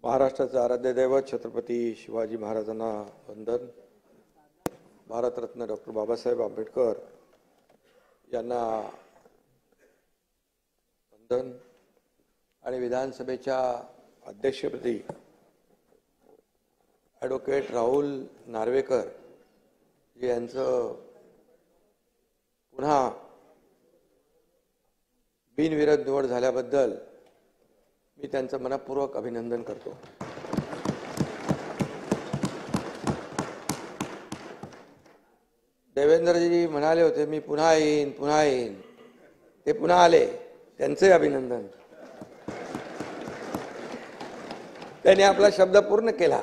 महाराष्ट्राचे आराध्य दैवत छत्रपती शिवाजी महाराजांना वंदन. भारतरत्न डॉक्टर बाबासाहेब आंबेडकर यांना वंदन. आणि विधानसभेच्या अध्यक्षपदी ॲडव्होकेट राहुल नार्वेकर यांचं पुन्हा बिनविरोध निवड झाल्याबद्दल मी त्यांचं मनपूर्वक अभिनंदन करतो. देवेंद्रजी म्हणाले होते मी पुन्हा येईन, ते पुन्हा आले, त्यांचे अभिनंदन. त्यांनी आपला शब्द पूर्ण केला.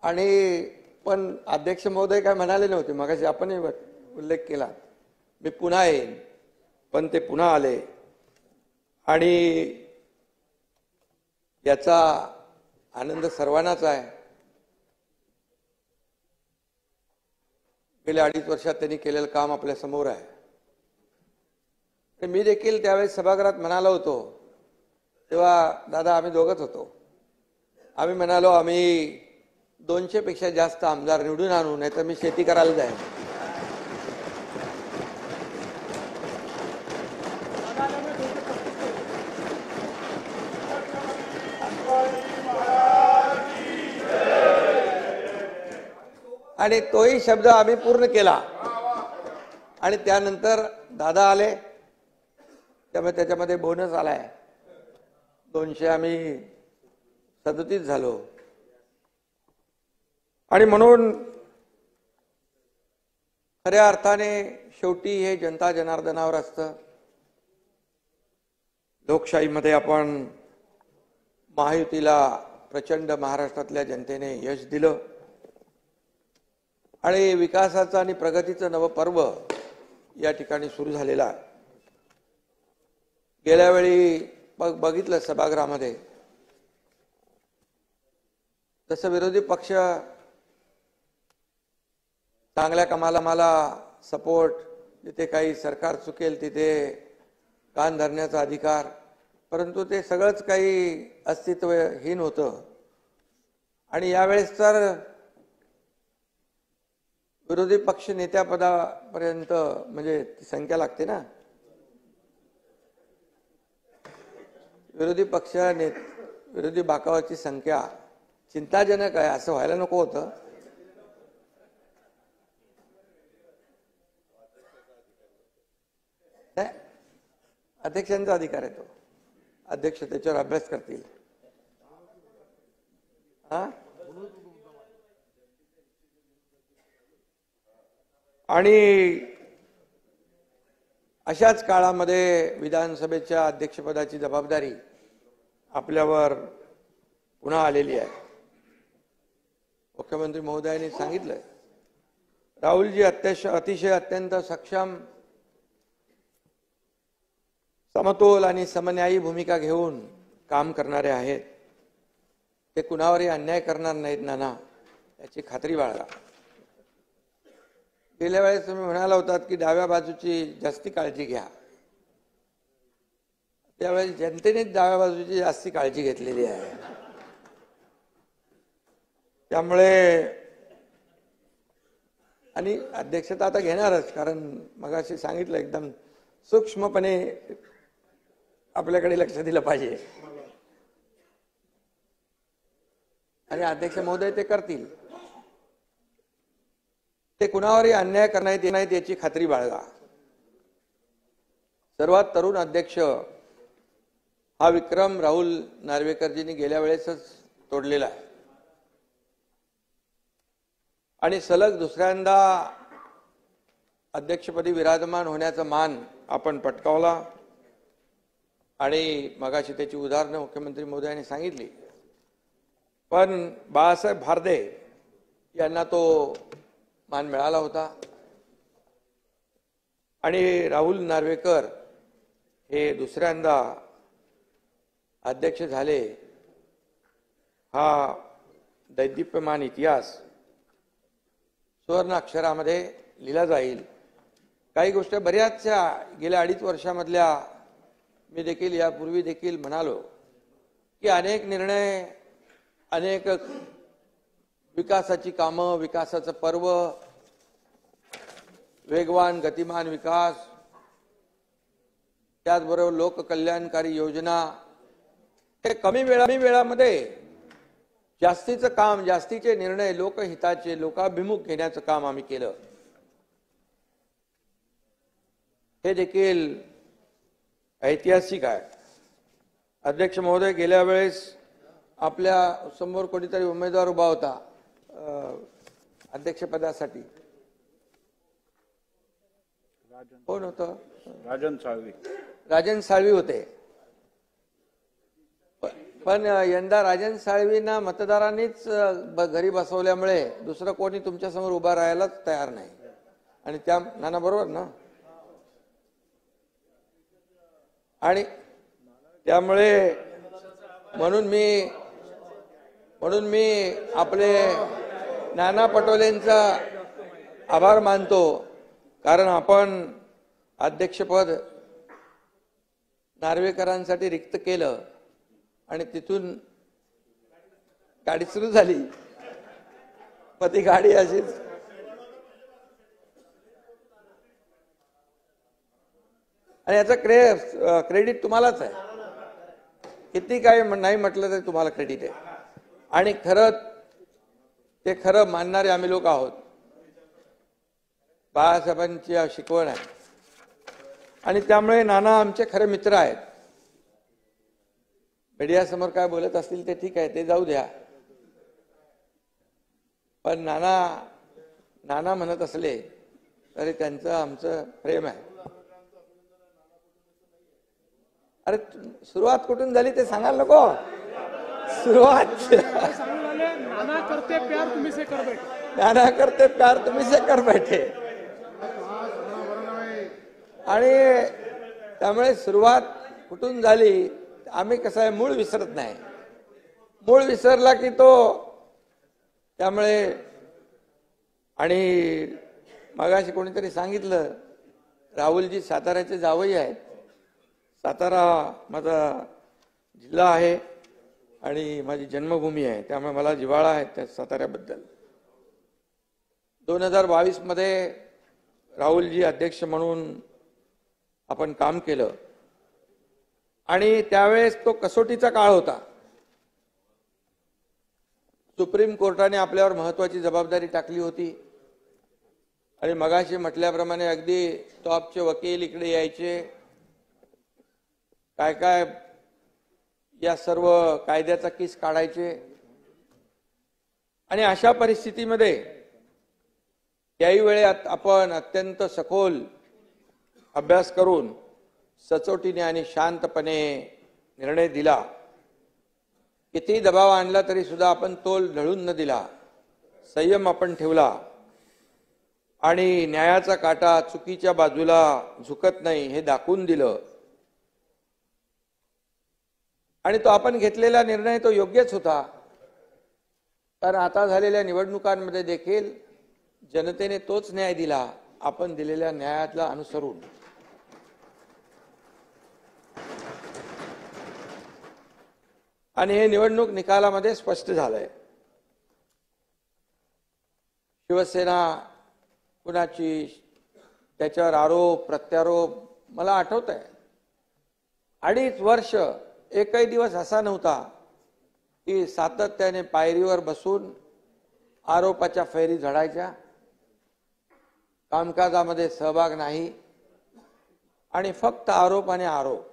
आणि पण अध्यक्ष महोदय काय म्हणाले नव्हते, मगाशी आपण उल्लेख केला मी पुन्हा येईन, पण ते पुन्हा आले. आणि याचा आनंद सर्वांनाच आहे. गेल्या 2.5 वर्षात त्यांनी केलेलं काम आपल्या समोर आहे. मी देखील त्यावेळेस सभागृहात म्हणालो होतो, तेव्हा दादा आम्ही दोघंच होतो. आम्ही म्हणालो आम्ही 200 पेक्षा जास्त आमदार निवडून आणू, नाही तर मी शेती करायला जाईन. आणि तोही शब्द आम्ही पूर्ण केला. आणि त्यानंतर दादा आले, त्यामुळे त्याच्यामध्ये बोनस आलाय. 200 आम्ही 37 झालो. आणि म्हणून खऱ्या अर्थाने शेवटी हे जनता जनार्दनावर असतं. लोकशाहीमध्ये आपण महायुतीला प्रचंड महाराष्ट्रातल्या जनतेने यश दिलं. आणि विकासाचं आणि प्रगतीचं नवं पर्व या ठिकाणी सुरू झालेलं आहे. गेल्या वेळी बघितलं सभागृहामध्ये जसं विरोधी पक्ष चांगल्या कामाला मला सपोर्ट, जिथे काही सरकार चुकेल तिथे कान धरण्याचा अधिकार, परंतु ते सगळंच काही अस्तित्वहीन होतं. आणि यावेळेस तर विरोधी पक्ष नेत्यापदापर्यंत म्हणजे ती संख्या लागते ना, विरोधी बाकावाची संख्या चिंताजनक आहे. असं व्हायला नको होतं. अध्यक्षांचा अधिकार आहे तो. अध्यक्ष त्याच्यावर अभ्यास करतील. आणि अशाच काळामध्ये विधानसभेच्या अध्यक्षपदाची जबाबदारी आपल्यावर पुन्हा आलेली आहे. मुख्यमंत्री महोदयांनी सांगितलं राहुलजी अतिशय अत्यंत सक्षम, समतोल आणि समन्यायी भूमिका घेऊन काम करणारे आहेत. ते कुणावरही अन्याय करणार नाहीत नाना, याची खात्री बाळगा. गेल्या वेळेस तुम्ही म्हणाला होतात की डाव्या बाजूची जास्ती काळजी घ्या. त्यावेळेस जनतेनेच डाव्या बाजूची जास्ती काळजी घेतलेली आहे. त्यामुळे आणि अध्यक्षता आता घेणारच, कारण मगाशी सांगितलं एकदम सूक्ष्मपणे आपल्याकडे लक्ष दिलं पाहिजे. आणि अध्यक्ष महोदय ते करतील. ते कुणावरही अन्याय करण्यात येत नाहीत याची खात्री बाळगा. सर्वात तरुण अध्यक्ष हा विक्रम राहुल नार्वेकरजींनी गेल्या वेळेसच तोडलेला आहे. आणि सलग दुसऱ्यांदा अध्यक्षपदी विराजमान होण्याचा मान आपण पटकावला. आणि मगाशी त्याची उदाहरणं मुख्यमंत्री महोदयांनी सांगितली. पण बाळासाहेब भारदे यांना तो मान मिळाला होता. आणि राहुल नार्वेकर हे दुसऱ्यांदा अध्यक्ष झाले. हा दैदिप्यमान इतिहास सुवर्ण अक्षरामध्ये लिहिला जाईल. काही गोष्टी बऱ्याचशा गेल्या 2.5 वर्षामधल्या मी देखील यापूर्वी देखील म्हणालो की अनेक निर्णय, अनेक विकासाची कामं, विकासाचं पर्व, वेगवान गतिमान विकास, त्याचबरोबर लोककल्याणकारी योजना, हे कमी वेळामध्ये जास्तीचं काम, जास्तीचे निर्णय लोकहिताचे, लोकाभिमुख घेण्याचं काम आम्ही केलं. हे देखील ऐतिहासिक आहे. अध्यक्ष महोदय, गेल्या वेळेस आपल्या समोर कोणीतरी उमेदवार उभा होता अध्यक्षपदासाठी. कोण होतं? राजन साळवी होते. पण यंदा राजन साळवींना मतदारांनीच घरी बसवल्यामुळे दुसरं कोणी तुमच्या समोर उभा राहायलाच तयार नाही. आणि त्या नाना बरोबर ना, आणि त्यामुळे म्हणून मी आपले नाना पटोलेंचा आभार मानतो, कारण आपण अध्यक्षपद नार्वेकरांसाठी रिक्त केलं आणि तिथून गाडी सुरू झाली. मग ती गाडी अशीच आणि याचं क्रेडिट तुम्हालाच आहे. किती काय नाही म्हटलं तरी तुम्हाला क्रेडिट आहे. आणि ते खरं मानणारे आम्ही लोक आहोत. बाळासाहेबांची शिकवण आहे आणि त्यामुळे नाना आमचे खरे मित्र आहेत. मीडियासमोर काय बोलत असतील ते ठीक आहे, ते जाऊ द्या. पण नाना म्हणत असले तरी त्यांचं आमचं प्रेम आहे. अरे सुरुवात कुठून झाली ते सांगायला नको. सुरुवात नाना करते प्यार तुम्ही से कर बैठे, नाना करते प्यार तुम्ही से कर बैठे. आणि त्यामुळे सुरुवात कुठून झाली, आम्ही कसं आहे, मूळ विसरत नाही. मूळ विसरला की तो, त्यामुळे. आणि मगाशी कोणीतरी सांगितलं, राहुलजी साताऱ्याचे जावई आहेत. सातारा माझा जिल्हा आहे आणि माझी जन्मभूमी आहे, त्यामुळे मला जिव्हाळा आहे त्या साताऱ्याबद्दल. 2022 मध्ये राहुलजी अध्यक्ष म्हणून आपण काम केलं आणि त्यावेळेस तो कसोटीचा काळ होता. सुप्रीम कोर्टाने आपल्यावर महत्वाची जबाबदारी टाकली होती आणि मगाशी म्हटल्याप्रमाणे अगदी टॉपचे वकील इकडे यायचे, काय या सर्व कायद्याचा किस काढायचे. आणि अशा परिस्थितीमध्ये त्याही वेळेत आपण अत्यंत सखोल अभ्यास करून सचोटीने आणि शांतपणे निर्णय दिला. किती दबाव आणला तरी सुद्धा आपण तोल ढळून न दिला, संयम आपण ठेवला आणि न्यायाचा काटा चुकीच्या बाजूला झुकत नाही हे दाखवून दिलं. आणि तो आपण घेतलेला निर्णय तो योग्यच होता, कारण आता झालेल्या निवडणुकांमध्ये देखील जनतेने तोच न्याय दिला, आपण दिलेल्या न्यायाला अनुसरून. आणि हे निवडणूक निकालामध्ये स्पष्ट झालंय. शिवसेना कुणाची, त्याच्यावर आरोप प्रत्यारोप मला आठवत आहे. 2.5 वर्ष एकही दिवस असा नव्हता की सातत्याने पायरीवर बसून आरोपाच्या फैरी झडायच्या, कामकाजामध्ये सहभाग नाही आणि फक्त आरोप आणि आरोप.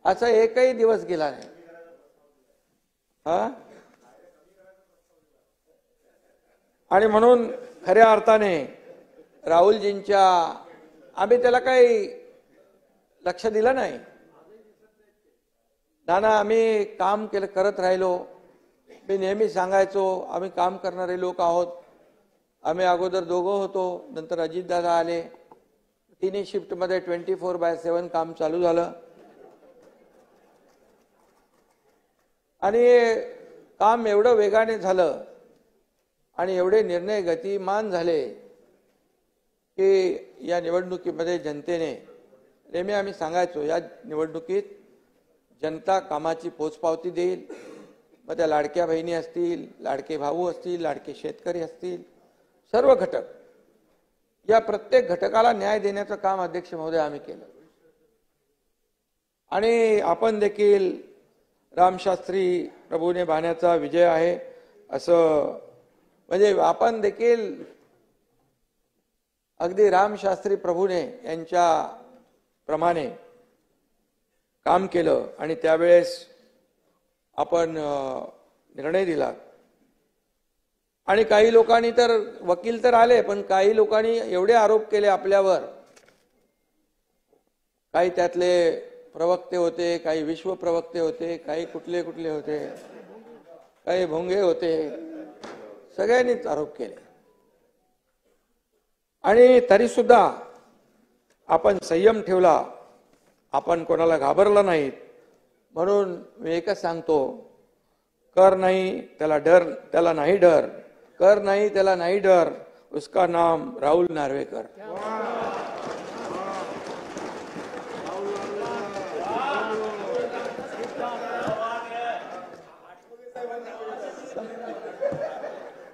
असा एकही दिवस गेला नाही. आणि म्हणून खऱ्या अर्थाने राहुलजींच्या, आम्ही त्याला काही लक्ष दिलं नाही. नाना आम्ही काम करत राहिलो. मी नेहमी सांगायचो आम्ही काम करणारे लोक आहोत. आम्ही अगोदर दोघं होतो, नंतर अजितदादा आले. तिन्ही शिफ्टमध्ये 24/7 काम चालू झालं आणि काम एवढं वेगाने झालं आणि एवढे निर्णय गतिमान झाले की या निवडणुकीमध्ये जनतेने, नेहमी आम्ही सांगायचो, या निवडणुकीत जनता कामाची पोचपावती देईल. मग त्या लाडक्या बहिणी असतील, लाडके भाऊ असतील, लाडके शेतकरी असतील, सर्व घटक, या प्रत्येक घटकाला न्याय देण्याचं काम अध्यक्ष महोदय आम्ही केलं. आणि आपण देखील रामशास्त्री प्रभूने बाण्याचा विजय आहे असं, म्हणजे आपण देखील अगदी रामशास्त्री प्रभूने यांच्या प्रमाणे काम केलं. आणि त्यावेळेस आपण निर्णय दिला. आणि काही लोकांनी तर, वकील तर आले, पण काही लोकांनी एवढे आरोप केले आपल्यावर. काही त्यातले प्रवक्ते होते, काही विश्व प्रवक्ते होते, काही कुठले कुठले होते, काही भोंगे होते, सगळ्यांनीच आरोप केले. आणि तरी सुद्धा आपण संयम ठेवला, आपण कोणाला घाबरला नाहीत. म्हणून मी एकच सांगतो, कर नाही त्याला डर, त्याला नाही डर, कर नाही त्याला नाही डर, उसका नाम राहुल नार्वेकर.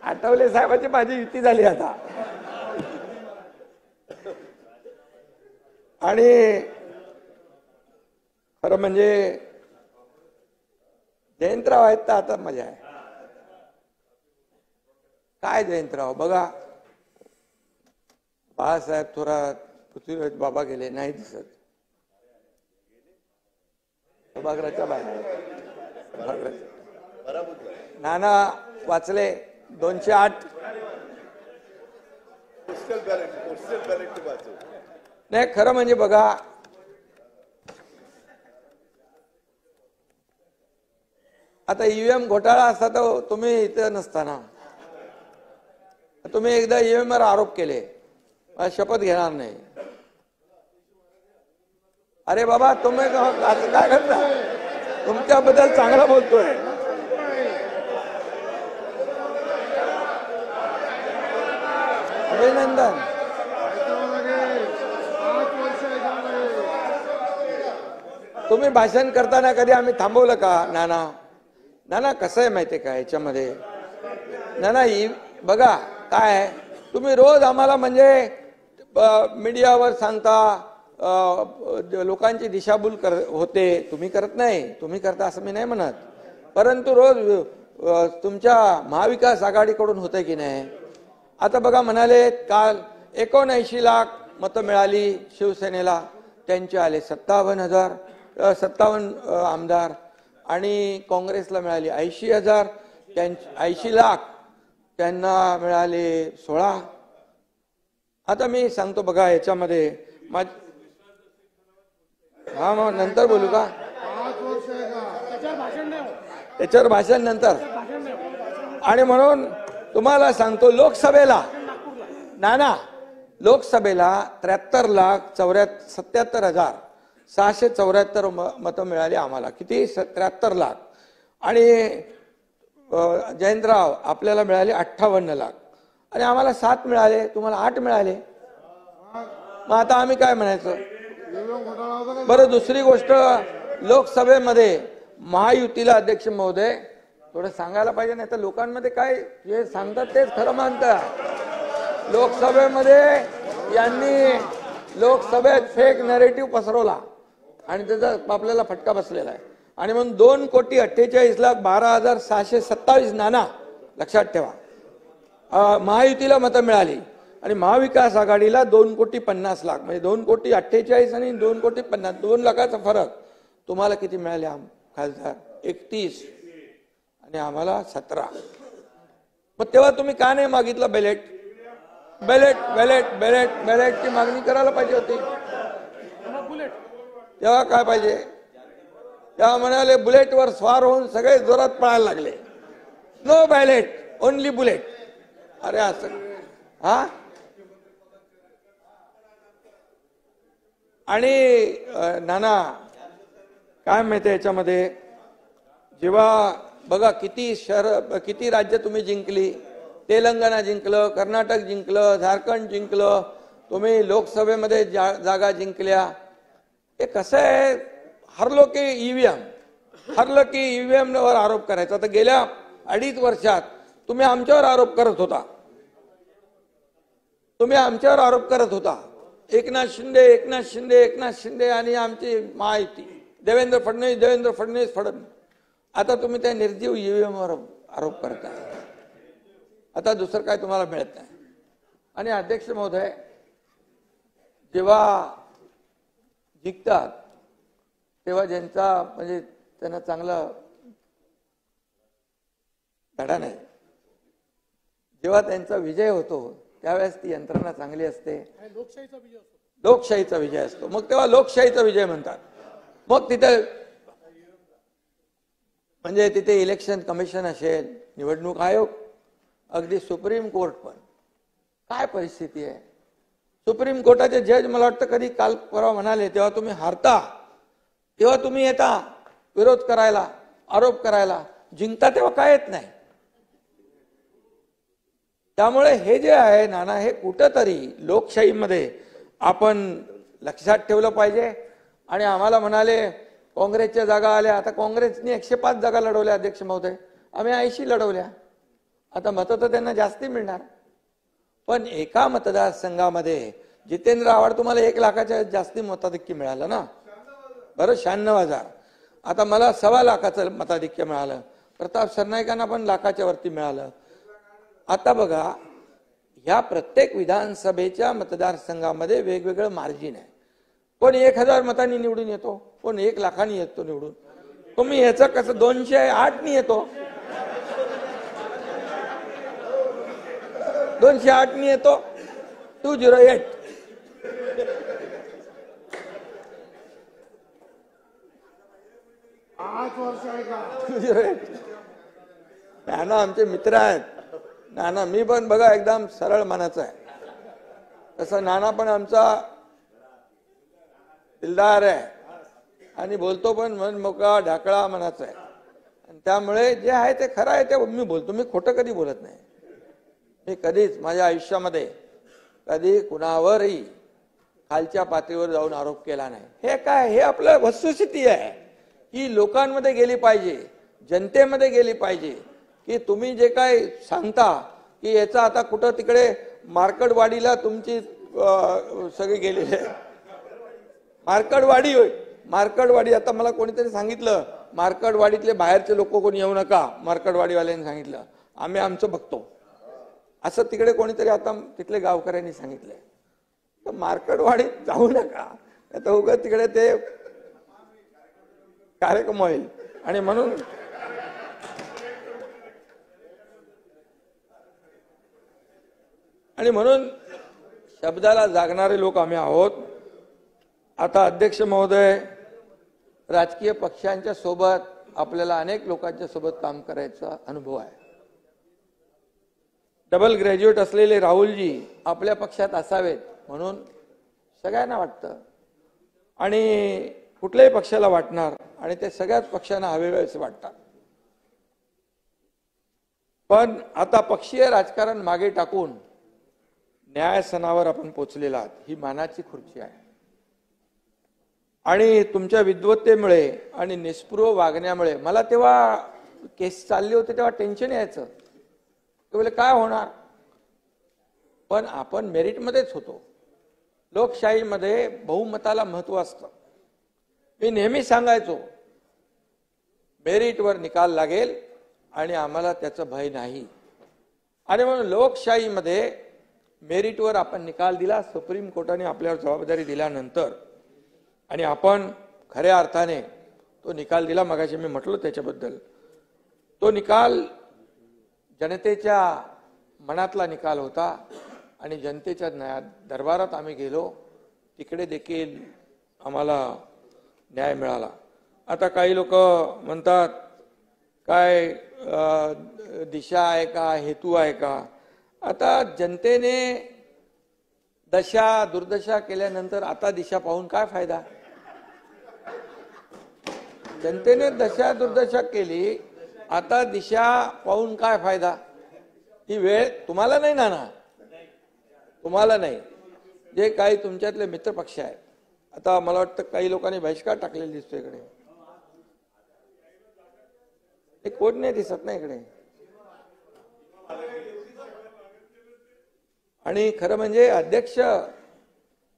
आठवले साहेबांची माझी युती झाली आता. आणि खरं म्हणजे जयंतराव आहेत तर आता मजा आहे. काय जयंतराव बघा, बाळासाहेब थोरात, पृथ्वीराज बाबा गेले, नाही दिसत. सभागृहाच्या बाहेर नाना वाचले 208. नाही खरं म्हणजे बघा, आता ईव्हीएम घोटाळा असता तर तुम्ही इथं नसताना. तुम्ही एकदा ईव्हीएम वर आरोप केले, शपथ घेणार नाही. अरे बाबा तुम्ही असं काय करता, तुमच्याबद्दल चांगलं बोलतोय. अभिनंदन. तुम्ही भाषण करताना कधी आम्ही थांबवलं का? नाना नाना कसं आहे माहितीये का याच्यामध्ये, नाना बघा काय आहे, तुम्ही रोज आम्हाला म्हणजे मीडियावर सांगता, लोकांची दिशाभूल होते. तुम्ही करत नाही, तुम्ही करता असं मी नाही म्हणत, परंतु रोज तुमच्या महाविकास आघाडीकडून होतंय की नाही. आता बघा म्हणाले काल 79 लाख मतं मिळाली शिवसेनेला, त्यांचे आले 57 आमदार. आणि काँग्रेसला मिळाली 80,000, 80 लाख, त्यांना मिळाले 16. आता मी सांगतो बघा याच्यामध्ये हा मग नंतर बोलू का, त्याच्यावर भाषण नंतर. आणि म्हणून तुम्हाला सांगतो, लोकसभेला नाना लोकसभेला 73,77,674 मतं मिळाली आम्हाला. किती? 73 लाख. आणि जयंतराव आपल्याला मिळाले 58 लाख. आणि आम्हाला 7 मिळाले, तुम्हाला 8 मिळाले. मग आता आम्ही काय म्हणायचं बरं? दुसरी गोष्ट, लोकसभेमध्ये महायुतीला अध्यक्ष महोदय थोडं सांगायला पाहिजे, नाही तर लोकांमध्ये काय जे सांगतात तेच खरं मानतात. लोकसभेमध्ये यांनी लोकसभेत फेक नॅरेटिव्ह पसरवला आणि त्याचा आपल्याला फटका बसलेला आहे. आणि म्हणून 2,48,12,627 नाना लक्षात ठेवा महायुतीला मतं मिळाली. आणि महाविकास आघाडीला 2,50,00,000, म्हणजे 2,48,00,000 आणि 2,50,00,000, 2 लाखाचा फरक. तुम्हाला किती मिळाले खासदार? 31 आणि आम्हाला 17. मग तेव्हा तुम्ही का नाही मागितलं बॅलेट? बॅलेटची मागणी करायला पाहिजे होती. तेव्हा काय पाहिजे? तेव्हा म्हणाले बुलेटवर स्वार होऊन सगळे जोरात पळायला लागले. No ballot, only bullet. अरे असं हा? आणि नाना काय माहिती याच्यामध्ये, जेव्हा बघा किती राज्य तुम्ही जिंकली. तेलंगणा जिंकलं, कर्नाटक जिंकलं, झारखंड जिंकलं, तुम्ही लोकसभेमध्ये जागा जिंकल्या. हे कसं आहे, हरलो की ईव्हीएम ठरलं की ईव्हीएम वर आरोप करायचा. तर गेल्या 2.5 वर्षात तुम्ही आमच्यावर आरोप करत होता. एकनाथ शिंदे आणि आमची महायुती, देवेंद्र फडणवीस. आता तुम्ही त्या निर्जीव ईव्हीएम वर आरोप करताय. आता दुसरं काय तुम्हाला मिळत नाही. आणि अध्यक्ष महोदय, जेव्हा जिंकतात तेव्हा ज्यांचा म्हणजे त्यांना चांगला धडा नाही, जेव्हा त्यांचा विजय होतो त्यावेळेस ती यंत्रणा चांगली असते, लोकशाहीचा विजय असतो. मग तेव्हा लोकशाहीचा विजय म्हणतात. मग तिथे म्हणजे तिथे इलेक्शन कमिशन असेल, निवडणूक आयोग, अगदी सुप्रीम कोर्ट पण. काय परिस्थिती आहे. सुप्रीम कोर्टाचे जज मला वाटतं कधी काल परवा म्हणाले, तेव्हा तुम्ही हारता तेव्हा तुम्ही येता विरोध करायला, आरोप करायला, जिंकता तेव्हा काय येत नाही. त्यामुळे हे जे आहे नाना, हे कुठंतरी लोकशाहीमध्ये आपण लक्षात ठेवलं पाहिजे. आणि आम्हाला म्हणाले काँग्रेसच्या जागा आल्या. आता काँग्रेसने 105 जागा लढवल्या अध्यक्ष महोदय, आम्ही 80 लढवल्या. आता मतं तर त्यांना जास्ती मिळणार. पण एका मतदारसंघामध्ये जितेंद्र आव्हाड तुम्हाला 1 लाखाच्या जास्ती मताधिक्य मिळालं ना, बरं 96,000. आता मला 1.25 लाखाचं मताधिक्य मिळालं. प्रताप सरनाईकांना पण लाखाच्या वरती मिळालं. आता बघा, ह्या प्रत्येक विधानसभेच्या मतदारसंघामध्ये वेगवेगळं मार्जिन आहे. कोण 1000 मतांनी निवडून येतो, कोण 1 लाखांनी येतो निवडून. तुम्ही ह्याचं कसं 208 नी येतो, 208 नी येतो, 208. नाना आमचे मित्र आहेत. नाना, मी पण बघा एकदम सरळ मनाचा आहे, तसं नाना पण आमचा दिलदार आहे आणि बोलतो पण मन मोकळा ढाकळा मनाचा आहे. आणि त्यामुळे जे आहे ते खरं आहे ते मी बोलतो. मी खोटं कधी बोलत नाही. मी कधीच माझ्या आयुष्यामध्ये कधी कुणावरही खालच्या पातळीवर जाऊन आरोप केला नाही. हे काय, हे आपलं वस्तुस्थिती आहे. ही लोकांमध्ये गेली पाहिजे, जनतेमध्ये गेली पाहिजे की तुम्ही जे काय सांगता की याचा आता कुठं तिकडे मार्कडवाडीला तुमची सगळी गेलेली आहे. मार्कडवाडी होय, मार्कडवाडी. आता मला कोणीतरी सांगितलं मार्कडवाडीतले बाहेरचे लोक कोणी येऊ नका, मार्कडवाडीवाल्यांनी सांगितलं, आम्ही आमचं बघतो असं तिकडे कोणीतरी आता तिथले गावकऱ्यांनी सांगितलंय. तर मार्कडवाडीत जाऊ नका, आता उगाच तिकडे ते कार्यक्रम होईल. आणि म्हणून शब्दाला जागणारे लोक आम्ही आहोत. आता अध्यक्ष महोदय, राजकीय पक्षांच्या सोबत आपल्याला अनेक लोकांच्या सोबत काम करायचा अनुभव आहे. डबल ग्रॅज्युएट असलेले राहुलजी आपल्या पक्षात असावेत म्हणून सगळ्यांना वाटतं आणि कुठल्याही पक्षाला वाटणार आणि ते सगळ्याच पक्षांना हवे असे वाटतात. पण आता पक्षीय राजकारण मागे टाकून न्यायसनावर आपण पोचलेला आहात. ही मानाची खुर्ची आहे. आणि तुमच्या विद्वत्तेमुळे आणि निष्पृह वागण्यामुळे मला तेव्हा केस चालली होती तेव्हा टेन्शन यायचं, बोले काय होणार. पण आपण मेरिटमध्येच होतो. लोकशाहीमध्ये बहुमताला महत्व असतं. मी नेहमी सांगायचो मेरिटवर निकाल लागेल आणि आम्हाला त्याचं भय नाही. आणि म्हणून लोकशाहीमध्ये मेरिटवर आपण निकाल दिला. सुप्रीम कोर्टाने आपल्यावर जबाबदारी दिल्यानंतर आणि आपण खऱ्या अर्थाने तो निकाल दिला. मगाशी मी म्हटलो त्याच्याबद्दल. तो निकाल जनतेच्या मनातला निकाल होता आणि जनतेच्या दरबारात आम्ही गेलो. तिकडे देखील आम्हाला न्याय मिळाला. आता काही लोक म्हणतात काय दिशा आहे का, हेतू आहे का. आता जनतेने दशा दुर्दशा केल्यानंतर आता दिशा पाहून काय फायदा. जनतेने दशा दुर्दशा केली, आता दिशा पाहून काय फायदा. ही वेळ तुम्हाला नाही ना, तुम्हाला नाही. जे काही तुमच्यातले मित्र पक्ष आहेत, आता मला वाटतं काही लोकांनी बहिष्कार टाकलेला दिसतो इकडे. हे कोण नाही दिसत ना इकडे. आणि खरं म्हणजे अध्यक्ष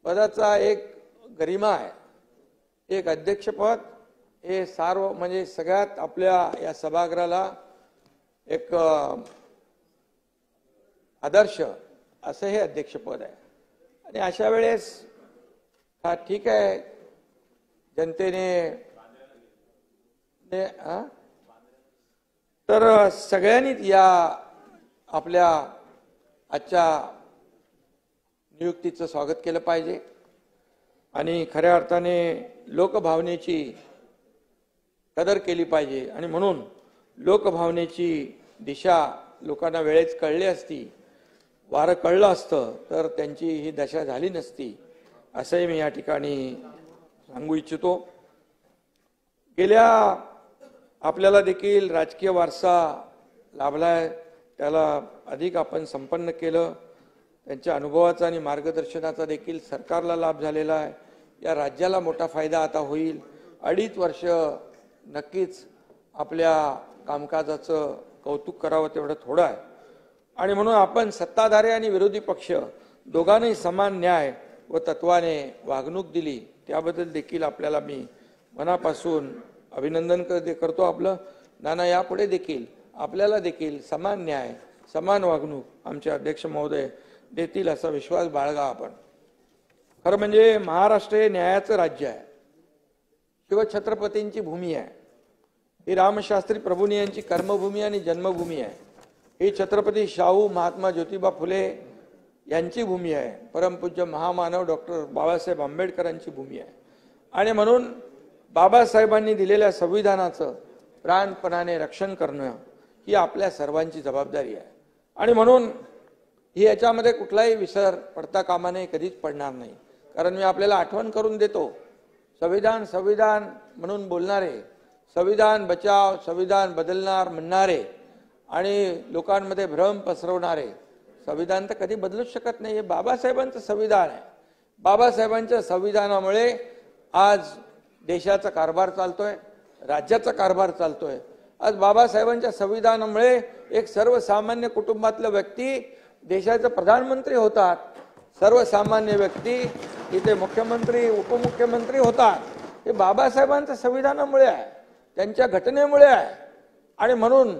पदाचा एक गरिमा आहे. एक अध्यक्षपद हे सार्व म्हणजे सगळ्यात आपल्या या सभागृहाला एक आदर्श असं हे अध्यक्षपद आहे. आणि अशा वेळेस हा ठीक आहे, जनतेने तर सगळ्यांनीच या आपल्या आजच्या नियुक्तीचं स्वागत केलं पाहिजे. आणि खऱ्या अर्थाने लोकभावनेची कदर केली पाहिजे. आणि म्हणून लोकभावनेची दिशा लोकांना वेळेच कळली असती, वारं कळलं असतं तर त्यांची ही दशा झाली नसती, असंही मी या ठिकाणी सांगू इच्छितो. गेल्या आपल्याला देखील राजकीय वारसा लाभलाय, त्याला अधिक आपण संपन्न केलं. त्यांच्या अनुभवाचा आणि मार्गदर्शनाचा देखील सरकारला लाभ झालेला आहे. या राज्याला मोठा फायदा आता होईल. 2.5 वर्ष नक्कीच आपल्या कामकाजाचं कौतुक करावं तेवढं थोडं आहे. आणि म्हणून आपण सत्ताधारी आणि विरोधी पक्ष दोघांनाही समान न्याय व तत्वाने वागणूक दिली, त्याबद्दल देखील आपल्याला मी मनापासून अभिनंदन करतो आपलं. नाना यापुढे देखील आपल्याला देखील समान न्याय समान वागणूक आमचे अध्यक्ष महोदय देतील असा विश्वास बाळगा आपण. खरं म्हणजे महाराष्ट्र हे न्यायाचं राज्य आहे, शिवछत्रपतींची भूमी आहे. ही रामशास्त्री प्रभूंनी यांची कर्मभूमी आणि जन्मभूमी आहे. ही छत्रपती शाहू महात्मा ज्योतिबा फुले यांची भूमी आहे. परमपूज्य महामानव डॉक्टर बाबासाहेब आंबेडकरांची भूमी आहे. आणि म्हणून बाबासाहेबांनी दिलेल्या संविधानाचं प्राणपणाने रक्षण करणं ही आपल्या सर्वांची जबाबदारी आहे. आणि म्हणून ही याच्यामध्ये कुठलाही विसर पडता कामा नये, कधीच पडणार नाही. कारण मी आपल्याला आठवण करून देतो, संविधान संविधान म्हणून बोलणारे, संविधान बचाव संविधान बदलणार म्हणणारे आणि लोकांमध्ये भ्रम पसरवणारे संविधान तर कधी बदलूच शकत नाही. हे बाबासाहेबांचं संविधान आहे. बाबासाहेबांच्या संविधानामुळे आज देशाचा कारभार चालतोय, राज्याचा कारभार चालतोय. आज बाबासाहेबांच्या संविधानामुळे एक सर्वसामान्य कुटुंबातला व्यक्ती देशाचे प्रधानमंत्री होतात, सर्वसामान्य व्यक्ती इथे मुख्यमंत्री उपमुख्यमंत्री होतात. हे बाबासाहेबांच्या संविधानामुळे आहे, त्यांच्या घटनेमुळे आहे. आणि म्हणून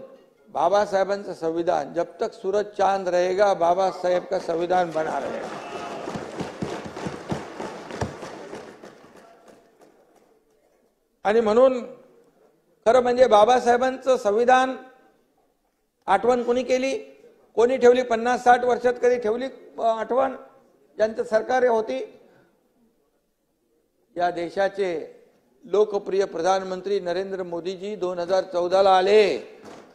बाबासाहेबांचं संविधान, जब तक सूरज चांद रहेगा बाबा साहेब का संविधान बना रहेगा. आणि म्हणून खरं म्हणजे बाबासाहेबांचं संविधान आठवण कोणी केली, कोणी ठेवली? 50-60 वर्षात कधी ठेवली आठवण? ज्यांचं सरकार होती, या देशाचे लोकप्रिय प्रधानमंत्री नरेंद्र मोदीजी 2014ला आले.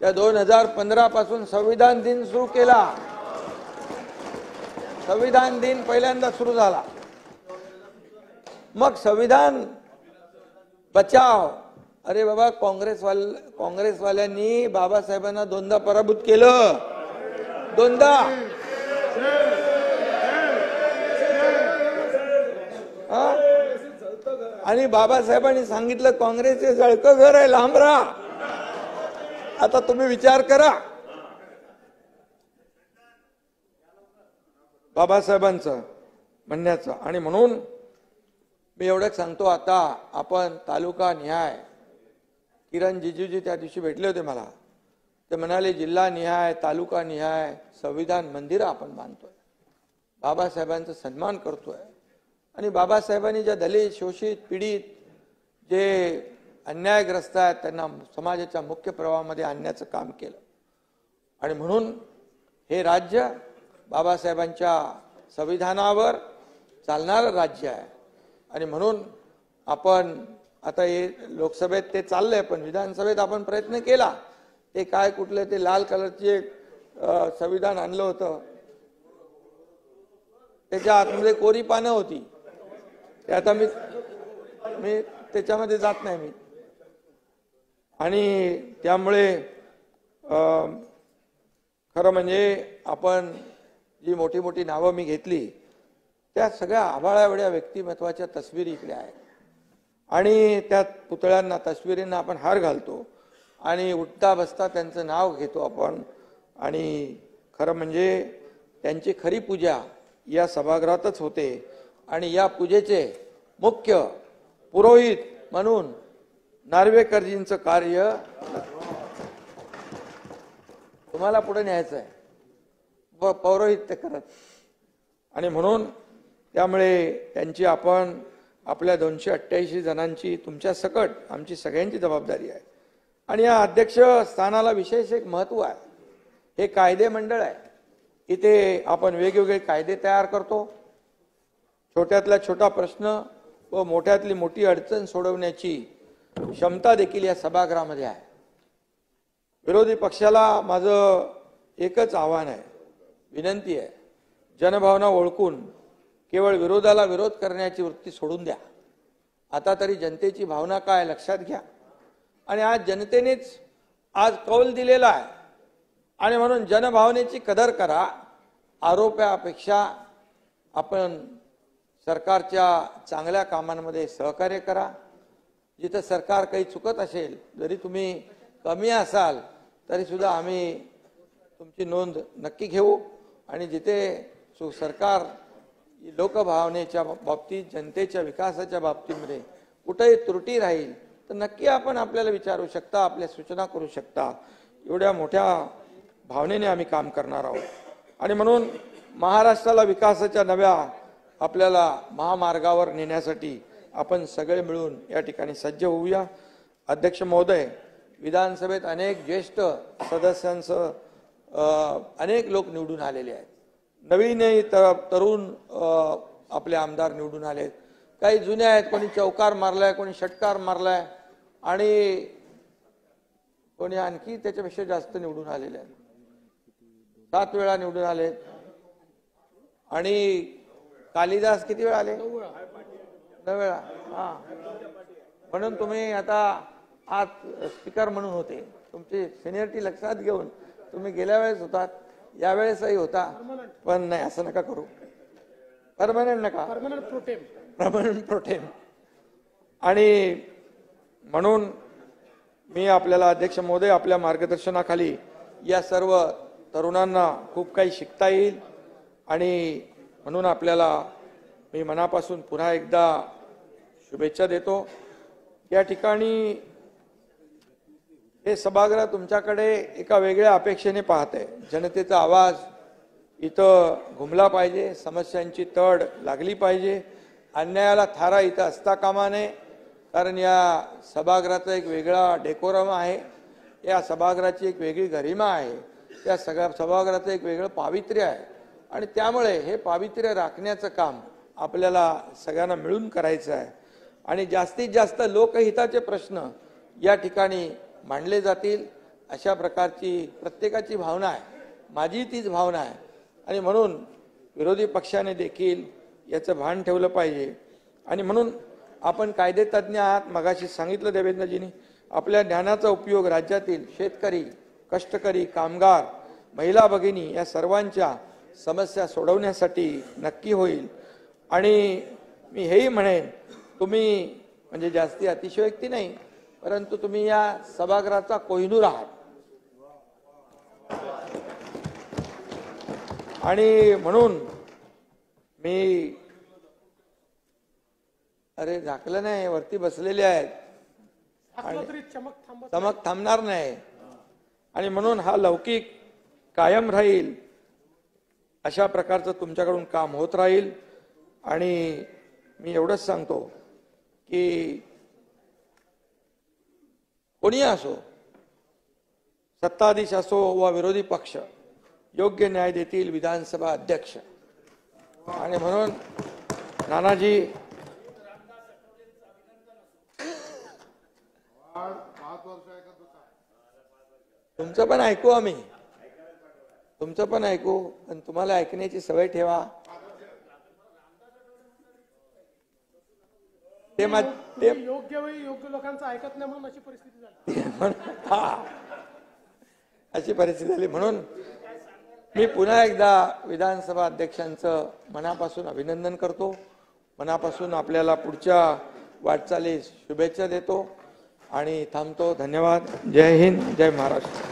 त्या 2015 पासून संविधान दिन सुरू केला. संविधान दिन पहिल्यांदा सुरू झाला. मग संविधान बचाव, अरे बाबा काँग्रेसवाल्यांनी बाबासाहेबांना 2दा पराभूत केलं, 2दा. आणि बाबासाहेबांनी सांगितलं काँग्रेसचे जळकं घर आहे, लांब राहा. आता तुम्ही विचार करा बाबासाहेबांचं म्हणण्याचं. आणि म्हणून मी एवढंच सांगतो, आता आपण तालुका निहाय, किरण जिजूजी त्या दिवशी भेटले होते मला, ते म्हणाले जिल्हा निहाय तालुका निहाय संविधान मंदिर आपण बांधतोय, बाबासाहेबांचा सन्मान करतोय. आणि बाबासाहेबांनी ज्या दलित शोषित पीडित जे अन्यायग्रस्त आहेत त्यांना समाजाच्या मुख्य प्रवाहामध्ये आणण्याचं काम केलं. आणि म्हणून हे राज्य बाबासाहेबांच्या संविधानावर चालणारं राज्य आहे. आणि म्हणून आपण आता हे लोकसभेत ते चाललंय, पण विधानसभेत आपण प्रयत्न केला. ते काय कुठले ते लाल कलरची एक संविधान आणलं होतं, त्याच्या आतमध्ये कोरी पानं होती. ते आता मी त्याच्यामध्ये जात नाही मी. आणि त्यामुळे खरं म्हणजे आपण जी मोठी मोठी नावं मी घेतली त्या सगळ्या आभाळाएवढ्या व्यक्तिमत्वाच्या तस्वीरी इकडे आहेत. आणि त्या पुतळ्यांना तस्वीरींना आपण हार घालतो. आणि उठता बसता त्यांचं नाव घेतो आपण. आणि खरं म्हणजे त्यांची खरी पूजा या सभागृहातच होते. आणि या पूजेचे मुख्य पुरोहित म्हणून नार्वेकरजींचं कार्य तुम्हाला पुढे न्यायचं आहे, पौरोहित्य करत. आणि म्हणून त्यामुळे त्यांची आपण आपल्या 288 जणांची तुमच्या सकट आमची सगळ्यांची जबाबदारी आहे. आणि या अध्यक्ष स्थानाला विशेष एक महत्व आहे. हे कायदे मंडळ आहे. इथे आपण वेगवेगळे कायदे तयार करतो. छोट्यातला छोटा प्रश्न व मोठ्यातली मोठी अडचण सोडवण्याची क्षमता देखील या सभागृहामध्ये आहे. विरोधी पक्षाला माझं एकच आव्हान आहे, विनंती आहे, जनभावना ओळखून केवळ विरोधाला विरोध करण्याची वृत्ती सोडून द्या. आता तरी जनतेची भावना काय लक्षात घ्या. आणि आज जनतेनेच आज कौल दिलेला आहे. आणि म्हणून जनभावनेची कदर करा. आरोपापेक्षा आपण सरकारच्या चांगल्या कामांमध्ये सहकार्य करा. जिथं सरकार काही चुकत असेल, जरी तुम्ही कमी असाल तरी सुद्धा आम्ही तुमची नोंद नक्की घेऊ. आणि जिथे सरकार लोकभावनेच्या बाबतीत, जनतेच्या विकासाच्या बाबतीमध्ये कुठेही त्रुटी राहील तर नक्की आपण आपल्याला विचारू शकता, आपल्या सूचना करू शकता. एवढ्या मोठ्या भावनेने आम्ही काम करणार आहोत. आणि म्हणून महाराष्ट्राला विकासाच्या नव्या आपल्याला महामार्गावर नेण्यासाठी आपण सगळे मिळून या ठिकाणी सज्ज होऊया. अध्यक्ष महोदय, विधानसभेत अनेक ज्येष्ठ सदस्यांचं अनेक लोक निवडून आलेले आहेत. नवीनही तरुण आपले आमदार निवडून आलेत. काही जुने आहेत, कोणी चौकार मारलाय, कोणी षटकार मारलाय आणि कोणी आणखी त्याच्यापेक्षा जास्त निवडून आलेले आहेत. 7 वेळा निवडून आलेत. आणि कालिदास किती वेळा आले? 9 वेळा. हा, म्हणून तुम्ही आता आज स्पीकर म्हणून होते. तुमची सिनियरिटी लक्षात घेऊन तुम्ही गेल्या वेळेस होतात, यावेळेसही होता. पण नाही, असं नका करू. परमनंट नका, परमनंट प्रोटेम. आणि म्हणून मी आपल्याला अध्यक्ष महोदय, आपल्या मार्गदर्शनाखाली या सर्व तरुणांना खूप काही शिकता येईल. आणि म्हणून आपल्याला मी मनापासून पुन्हा एकदा शुभेच्छा देतो. या ठिकाणी हे सभागृह तुमच्याकडे एका वेगळ्या अपेक्षेने पाहते. जनतेचा आवाज इथं घुमला पाहिजे, समस्यांची तड लागली पाहिजे, अन्यायाला थारा इथं असता कामा नये. कारण या सभागृहाचा एक वेगळा डेकोरम आहे, या सभागृहाची एक वेगळी गरिमा आहे, त्या सगळ्या सभागृहाचं एक वेगळं पावित्र्य आहे. आणि त्यामुळे हे पावित्र्य राखण्याचं काम आपल्याला सगळ्यांना मिळून करायचं आहे. आणि जास्तीत जास्त लोकहिताचे प्रश्न या ठिकाणी मांडले जातील अशा प्रकारची प्रत्येकाची भावना आहे. माझी तीच भावना आहे. आणि म्हणून विरोधी पक्षाने देखील याचं भान ठेवलं पाहिजे. आणि म्हणून आपण कायदेतज्ञ आहात, मगाशी सांगितलं देवेंद्रजींनी. आपल्या ज्ञानाचा उपयोग राज्यातील शेतकरी, कष्टकरी, कामगार, महिला भगिनी या सर्वांच्या समस्या सोडवण्यासाठी नक्की होईल. आणि मी हेही म्हणेन, तुम्ही म्हणजे जास्ती अतिशयोक्ती नाही, परंतु तुम्ही या सभागृहाचा कोहिनूर आहात. आणि म्हणून मी अरे झाकलं नाही, वरती बसलेले आहेत, चमक थांबणार नाही. आणि म्हणून हा लौकिक कायम राहील अशा प्रकारचं तुमच्याकडून काम होत राहील. आणि मी एवढंच सांगतो की कोणी असो, सत्ताधीश असो वा विरोधी पक्ष, योग्य न्याय देतील विधानसभा अध्यक्ष. आणि म्हणून नानाजी, तुमचं पण ऐकू, आम्ही तुमचं पण ऐकू, पण तुम्हाला ऐकण्याची सवय ठेवा. ते योग्य वेळी योग्य लोकांचं ऐकत नाही म्हणून अशी परिस्थिती झाली. अशी परिस्थिती झाली. म्हणून मी पुन्हा एकदा विधानसभा अध्यक्षांचं मनापासून अभिनंदन करतो. मनापासून आपल्याला पुढच्या वाटचालीस शुभेच्छा देतो. आणि थांबतो. धन्यवाद. जय हिंद, जय महाराष्ट्र.